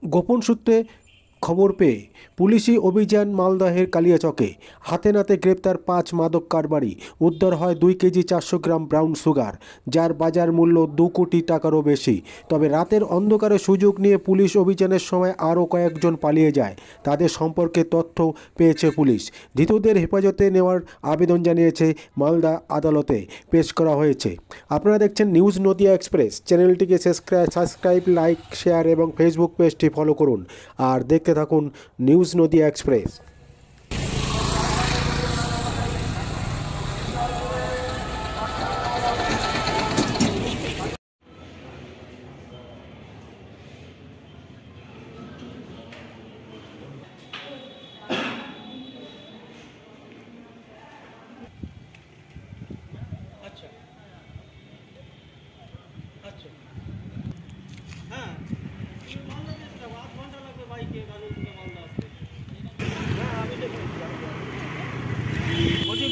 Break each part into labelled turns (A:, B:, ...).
A: গোপন সূত্রে খবর পেয়ে পুলিশি অভিযান মালদহের কালিয়াচকে, হাতে নাতে গ্রেপ্তার 5 মাদক কারবারি, উদ্ধার হয় 2 কেজি 400 গ্রাম ব্রাউন সুগার, যার বাজার মূল্য 2 কোটি টাকারও বেশি। তবে রাতের অন্ধকারে সুযোগ নিয়ে পুলিশ অভিযানের সময় আরও কয়েকজন পালিয়ে যায়। তাদের সম্পর্কে তথ্য পেয়েছে পুলিশ। ধৃতদের হেফাজতে নেওয়ার আবেদন জানিয়েছে মালদা আদালতে পেশ করা হয়েছে। আপনারা দেখছেন নিউজ নদিয়া এক্সপ্রেস। চ্যানেলটিকে সাবস্ক্রাইব, লাইক, শেয়ার এবং ফেসবুক পেজটি ফলো করুন আর দেখতে থাকুন নিউজ নদিয়া এক্সপ্রেস।
B: আচ্ছা আচ্ছা হ্যাঁ মালদা যেতে যাবো, 8 ঘন্টা লাগবে বাইকে গাজল থেকে মালদা আসতে। হ্যাঁ আমি দেখুন বলছি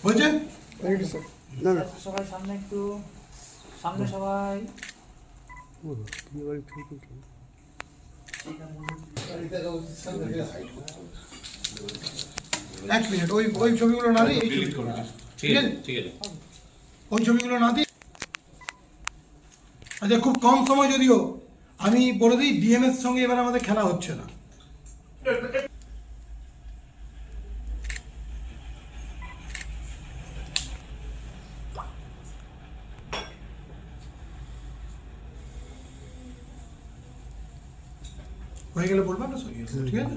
C: বলছেন
B: না না সবাই সামনে একটু সামনে সবাই
C: এক মিনিট, ওই ওই ছবিগুলো না দিয়ে এই ছবি করুন। ঠিক আছে ঠিক আছে, ওই ছবিগুলো না দিয়ে। আচ্ছা, খুব কম সময় যদিও আমি বলে দিই, ডিএমএস সঙ্গে এবার আমাদের খেলা হচ্ছে না। হয়ে গেলে বলবেন না, সরি, ঠিক আছে।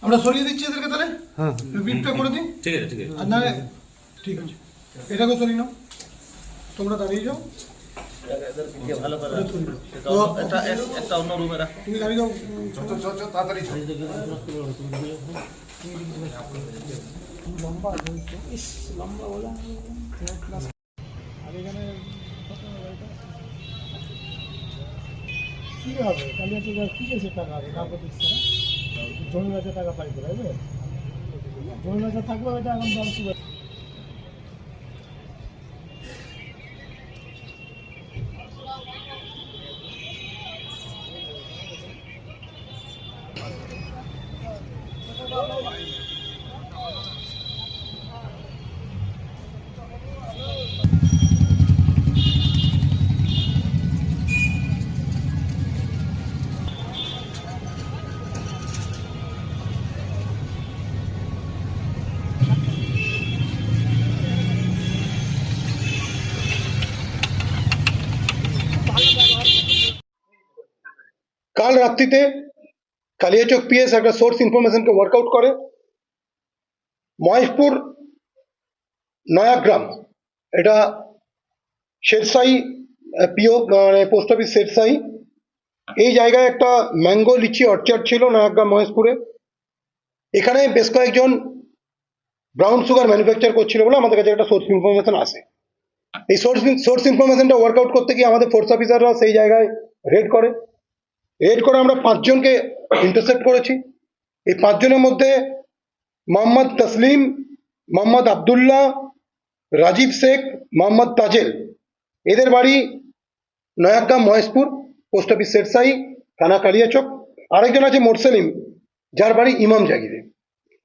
C: আমরা সরিয়ে দিচ্ছি এদেরকে, তাহলে হ্যাঁ বিপটা করে দিই। ঠিক আছে ঠিক আছে, আর না ঠিক আছে, এটাকে সরিয়ে নাও, তোমরা দাঁড়িয়ে যাও।
B: ভালো করে এটা একটা অন্য রুমে রাখো।
C: তুমি দাঁড়িয়ে যাও, তাড়াতাড়ি লম্বা লম্বা বলা। আর এখানে কি হবে, কালিয়াচক কি আছে টাকা হবে, কাউকে দিচ্ছে না, জমি বাজার টাকা পাই করে জমি বাজার থাকবে, ওইটা এখন দাম কি। কাল রাত্রিতে কালিয়াচক পিএস একটা সোর্স ইনফরমেশনকে ওয়ার্কআউট করে। মহেশপুর নয়াগ্রাম, এটা শেরশাহী পিও মানে পোস্ট অফিস শেরশাহী, এই জায়গায় একটা ম্যাঙ্গো লিচি অর্চার্ড ছিল নয়াগ্রাম মহেশপুরে। এখানে বেশ কয়েকজন ব্রাউন সুগার ম্যানুফ্যাকচার করছিল বলে আমাদের কাছে একটা সোর্স ইনফরমেশন আসে। এই সোর্স ইনফরমেশনটা ওয়ার্কআউট করতে গিয়ে আমাদের ফোর্স অফিসাররা সেই জায়গায় রেড করে। আমরা 5 জনকে ইন্টারসেপ্ট করেছি। এই 5 জনের মধ্যে মোহাম্মদ তসলিম, মোহাম্মদ আবদুল্লাহ, রাজীব শেখ, মোহাম্মদ তাজেল, এদের বাড়ি নয়াগ্রাম মহেশপুর, পোস্ট অফিস শেরশাহী, থানা কালিয়াচক। আরেকজন আছে মোরসেলিম, যার বাড়ি ইমাম জাগিরে।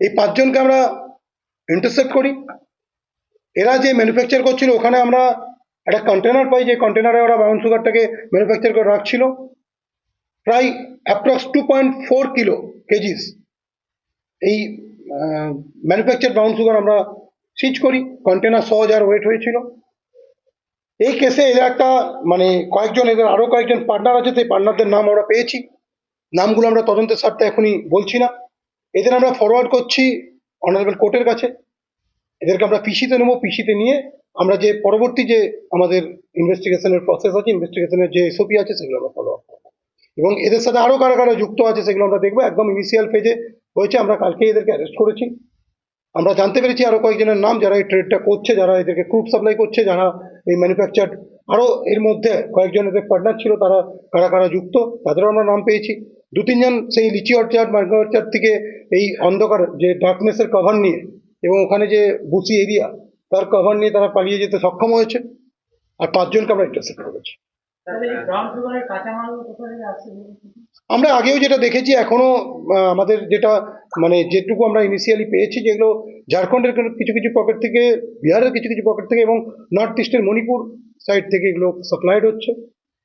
C: এই 5 জনকে আমরা ইন্টারসেপ্ট করি। এরা যে ম্যানুফ্যাকচার করছিল ওখানে আমরা একটা কন্টেনার পাই, যে কন্টেনারে ওরা ব্রাউন সুগারটাকে ম্যানুফ্যাকচার করে রাখছিল, প্রায় অ্যাপ্রক্স 2.4 কিলো কেজিস এই ম্যানুফ্যাকচার ব্রাউন সুগার আমরা সিজ করি, কন্টেনার সহ যার ওয়েট হয়েছিল। এই কেসে এদের একটা মানে কয়েকজন, এদের আরো কয়েকজন পার্টনার আছে, সেই পার্টনারদের নাম আমরা পেয়েছি, নামগুলো আমরা তদন্তের স্বার্থে এখনই বলছি না। এদের আমরা ফরওয়ার্ড করছি অনারেবল কোর্টের কাছে, এদেরকে আমরা পিসিতে নেবো, পিসিতে নিয়ে আমরা যে পরবর্তী যে আমাদের ইনভেস্টিগেশনের প্রসেস আছে, ইনভেস্টিগেশনের যে এসওপি আছে সেগুলো আমরা ফলো আপ করবো, এবং এদের সাথে আরো কারা কারা যুক্ত আছে সেগুলো আমরা দেখবো। একদম ইনিশিয়াল ফেজে হয়েছে, আমরা কালকে এদেরকে অ্যারেস্ট করেছি। আমরা জানতে পেরেছি আরো কয়েকজনের নাম যারা এই ট্রেডটা করছে, যারা এদেরকে ক্রুড সাপ্লাই করছে, যারা এই ম্যানুফ্যাকচার, আরো এর মধ্যে কয়েকজন এদের পার্টনার ছিল, তারা কারা কারা যুক্ত তাদেরও আমরা নাম পেয়েছি। দু তিনজন সেই লিচি অর্চার্ড, ম্যাঙ্গো অর্চার্ড থেকে এই অন্ধকার যে ডার্কনেসের কভার নিয়ে এবং ওখানে যে বুসি এরিয়া তার কভার নিয়ে তারা পালিয়ে যেতে সক্ষম হয়েছে, আর 5 জনকে আমরা ইন্টারসেপ্ট করেছি।
B: তাহলে এই ব্রাউন সুগারের কাঁচামাল কোথা থেকে আসছে বলুন তো?
C: আমরা আগেও যেটা দেখেছি, এখনো আমাদের যেটা মানে যেটুকু আমরা ইনিশিয়ালি পেয়েছি, যেগুলো ঝাড়খণ্ডের কিছু কিছু পকেট থেকে, বিহারের কিছু কিছু পকেট থেকে এবং নর্থ ইস্টের মণিপুর সাইড থেকে এগুলো সাপ্লাইড হচ্ছে।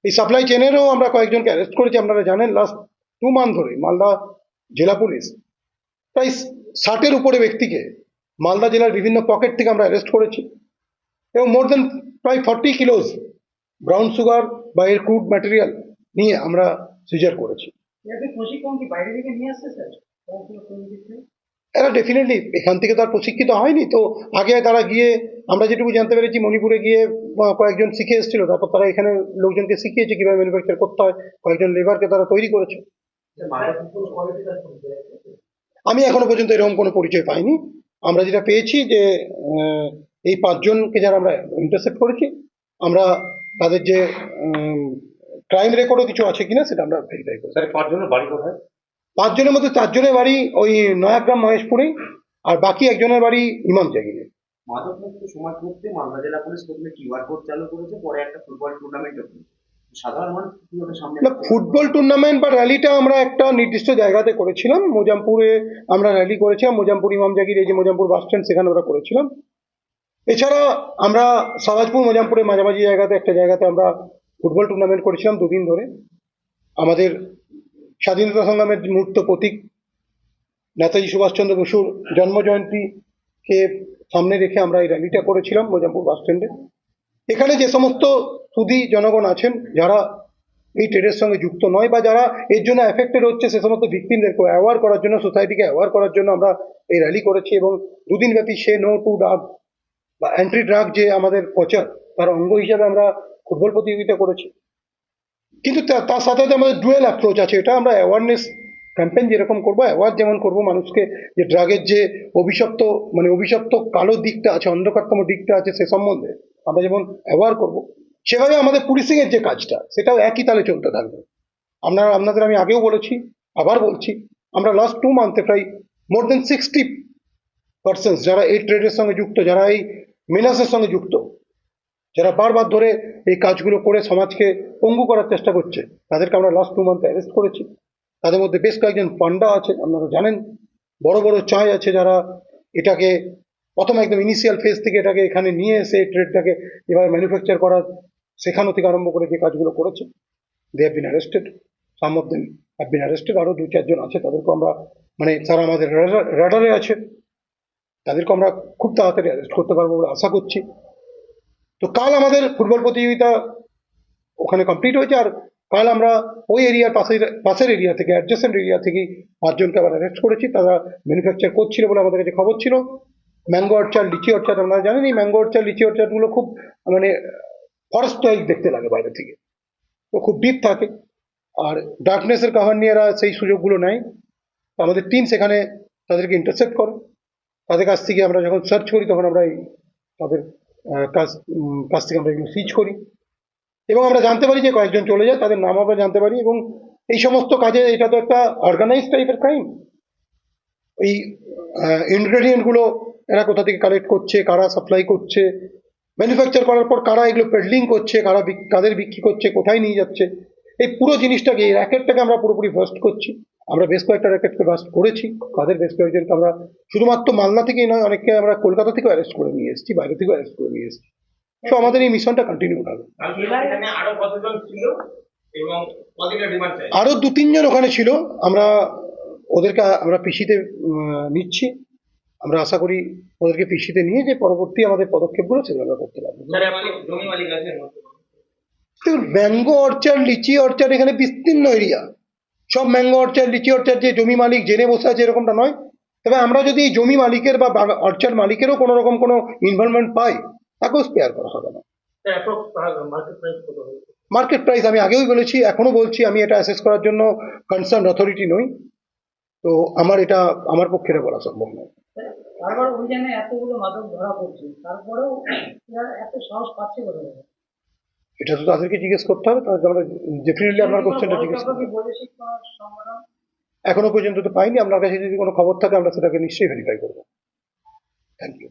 C: এই সাপ্লাই চেনেরও আমরা কয়েকজনকে অ্যারেস্ট করেছি। আপনারা জানেন লাস্ট 2 মান্থ ধরে মালদা জেলা পুলিশ প্রায় 60-এর উপরে ব্যক্তিকে মালদা জেলার বিভিন্ন পকেট থেকে আমরা অ্যারেস্ট করেছি, এবং মোর দেন প্রায় 40 কিলোস ব্রাউন সুগার বা এর ক্রুড ম্যাটেরিয়াল নিয়ে আমরা সিজার করেছি।
B: এদের প্রশিক্ষণ কি বাইরে থেকে নিয়ে আসছে স্যার?
C: এরা ডেফিনেটলি এখান থেকে তার প্রশিক্ষিত হয়নি তো, আগে তারা গিয়ে আমরা যেটুকু জানতে পেরেছি মণিপুরে গিয়ে কয়েকজন শিখে এসেছিল, তারপর তারা এখানে লোকজনকে শিখিয়েছে কিভাবে ম্যানুফ্যাকচার করতে হয়, কয়েকজন লেবারকে তারা তৈরি করেছে। আমি এখনো পর্যন্ত এরকম কোনো পরিচয় পাইনি। আমরা যেটা পেয়েছি যে এই 5 জনকে যারা আমরা ইন্টারসেপ্ট করেছি, আমরা তাদের যে ক্রাইম রেকর্ডও কিছু আছে কিনা সেটা আমরা ভেরিফাই করি।
D: স্যার 5 জনের বাড়ি কোথায়?
C: 5 জনের মধ্যে 4 জনের বাড়ি ওই নয়াগ্রাম মহেশপুরেই, আর বাকি একজনের বাড়ি ইমাম জাগিরে।
D: মাদকমুক্ত সমাজ করতে মালদা জেলা পুলিশ প্রথমে কিউআর কোড চালু করেছে, পরে একটা ফুটবল টুর্নামেন্ট করেছে। সাধারণ মানুষ কিভাবে সামনে
C: না, ফুটবল টুর্নামেন্ট বা র্যালিটা আমরা একটা নির্দিষ্ট জায়গাতে করেছিলাম, মোজামপুরে আমরা র্যালি করেছিলাম, মোজামপুর ইমাম জাগির এই যে মোজামপুর বাস স্ট্যান্ড সেখানে আমরা করেছিলাম। এছাড়া আমরা সাবাজপুর মোজামপুরের মাঝামাঝি জায়গাতে একটা জায়গাতে আমরা ফুটবল টুর্নামেন্ট করেছিলাম 2 দিন ধরে। আমাদের স্বাধীনতা সংগ্রামের মূর্ত প্রতীক নেতাজি সুভাষচন্দ্র বসুর জন্মজয়ন্তীকে সামনে রেখে আমরা এই র্যালিটা করেছিলাম মোজামপুর বাস স্ট্যান্ডে। এখানে যে সমস্ত সুধী জনগণ আছেন যারা এই ট্রেডের সঙ্গে যুক্ত নয় বা যারা এর জন্য এফেক্টেড হচ্ছে, সে সমস্ত ভিকটিমদেরকে অ্যাওয়ার করার জন্য, সোসাইটিকে অ্যাওয়ার করার জন্য আমরা এই র্যালি করেছি, এবং 2 দিন ব্যাপী সে নো টু ড্রাগ বা অ্যান্টি ড্রাগ যে আমাদের প্রচার, তার অঙ্গ হিসাবে আমরা ফুটবল প্রতিযোগিতা করেছি। কিন্তু তার সাথে সাথে আমাদের ডুয়েল অ্যাপ্রোচ আছে, এটা আমরা অ্যাওয়ারনেস ক্যাম্পেইন যেরকম করবো, অ্যাওয়ার যেমন করবো মানুষকে যে ড্রাগের যে অভিশপ্ত মানে অভিশপ্ত কালো দিকটা আছে, অন্ধকারতম দিকটা আছে সে সম্বন্ধে আমরা যেমন অ্যাওয়ার করবো, সেভাবে আমাদের পুলিশিং এর যে কাজটা সেটাও একই তালে চলতে থাকবে। আপনাদের আমি আগেও বলেছি, আবার বলছি, আমরা লাস্ট 2 মান্থে প্রায় মোর দেন 60 পার্সন যারা এই ট্রেডের সঙ্গে যুক্ত, যারা এই মেনাসের সঙ্গে যুক্ত, যারা বারবার ধরে এই কাজগুলো করে সমাজকে পঙ্গু করার চেষ্টা করছে, তাদেরকে আমরা লাস্ট 2 মান্থে অ্যারেস্ট করেছি। তাদের মধ্যে বেশ কয়েকজন পান্ডা আছে, আপনারা জানেন, বড় বড় চায় আছে, যারা এটাকে প্রথম একদম ইনিশিয়াল ফেজ থেকে এটাকে এখানে নিয়ে এসে ট্রেডটাকে এভাবে ম্যানুফ্যাকচার করার শেখানো থেকে আরম্ভ করে যে কাজগুলো করেছে, they have been arrested, some of them have been arrested. আরও 2-4 জন আছে, তাদেরকে আমরা মানে তারা আমাদের রাডারে আছে, তাদেরকে আমরা খুব তাড়াতাড়ি অ্যারেস্ট করতে পারবো বলে আশা করছি। তো কাল আমাদের ফুটবল প্রতিযোগিতা ওখানে কমপ্লিট হয়েছে, আর কাল আমরা ওই এরিয়ার পাশের এরিয়া থেকে, অ্যাডজেসেন্ট এরিয়া থেকে 5 জনকে আবার অ্যারেস্ট করেছি। তারা ম্যানুফ্যাকচার করছিল বলে আমাদের কাছে খবর ছিল। ম্যাঙ্গো অর্চার্ড, লিচি অর্চার্ড, আপনারা জানেন এই ম্যাঙ্গো অর্চার্ড, লিচি অর্চার্ডগুলো খুব মানে ফরেস্ট লাইক দেখতে লাগে বাইরে থেকে, তো খুব ডিপ থাকে, আর ডার্কনেসের কাভার নিয়ে এরা সেই সুযোগগুলো নেয়। তো আমাদের টিম সেখানে তাদেরকে ইন্টারসেপ্ট করে, তাদের কাছ থেকে আমরা যখন সার্চ করি তখন আমরা তাদের কাছ থেকে আমরা এগুলো সিজ করি, এবং আমরা জানতে পারি যে কয়েকজন চলে যায়, তাদের নাম আমরা জানতে পারি। এবং এই সমস্ত কাজে এটা তো একটা অর্গানাইজ টাইপের ক্রাইম। এই ইনগ্রেডিয়েন্টগুলো এরা কোথা থেকে কালেক্ট করছে, কারা সাপ্লাই করছে, ম্যানুফ্যাকচার করার পর কারা এগুলো পেডলিং করছে, কারা কাদের বিক্রি করছে, কোথায় নিয়ে যাচ্ছে, এই পুরো জিনিসটাকে, এই র্যাকেটটাকে আমরা পুরোপুরি ফার্স্ট করছি। আমরা বেশ কয়েকটা র্যাকেটকে বাস্ট করেছি, তাদের বেশ কয়েকজনকে আমরা শুধুমাত্র মালদা থেকেই নয়, অনেককে আমরা কলকাতা থেকেও অ্যারেস্ট করে নিয়ে এসেছি, বাইরে থেকেও অ্যারেস্ট করে নিয়ে এসেছি। তো আমাদের এই মিশনটা কন্টিনিউ হবে।
E: এখানে আরো কতজন ছিল এবং কতটা ডিমান্ড চাই?
C: আরো 2-3 জন ওখানে ছিল, ওদেরকে আমরা পিসিতে নিচ্ছি। আমরা আশা করি ওদেরকে পিসিতে নিয়ে যে পরবর্তী আমাদের পদক্ষেপগুলো সেগুলো আমরা করতে পারবো।
E: জমি মালিক আছে
C: দেখুন, ম্যাঙ্গো অর্চার্ড, লিচি অর্চার্ড এখানে বিস্তীর্ণ এরিয়া, সব ম্যাঙ্গো অর্চার্ড, লিচি অর্চার্ড যে জমি মালিক জেনে বসে আছে এরকমটা নয়। তবে আমরা যদি এই জমি মালিকের বা অর্চার্ড মালিকেরও কোনো রকম কোনো ইনভলভমেন্ট পাই, তাকেও স্পেয়ার করা হবে না। মার্কেট প্রাইস আমি আগেও বলেছি, এখনো বলছি, আমি এটা অ্যাসেস করার জন্য কনসার্ন অথরিটি নই, তো আমার পক্ষে এটা বলা সম্ভব নয়।
B: বারবার অভিযানে এতগুলো মাদক ধরা পড়ছে, তারপরেও এরা এত সাহস পাচ্ছে কোথায়?
C: এটা তো তাদেরকে জিজ্ঞেস করতে হবে, তাদেরকে আমরা ডেফিনেটলি আপনার কোশ্চেনটা জিজ্ঞেস করবো।
B: বৈদেশিক কোনো সংগঠন
C: এখনো পর্যন্ত তো পাইনি, আপনার কাছে যদি কোনো খবর থাকে আমরা সেটাকে নিশ্চয়ই ভেরিফাই করবো। Thank you.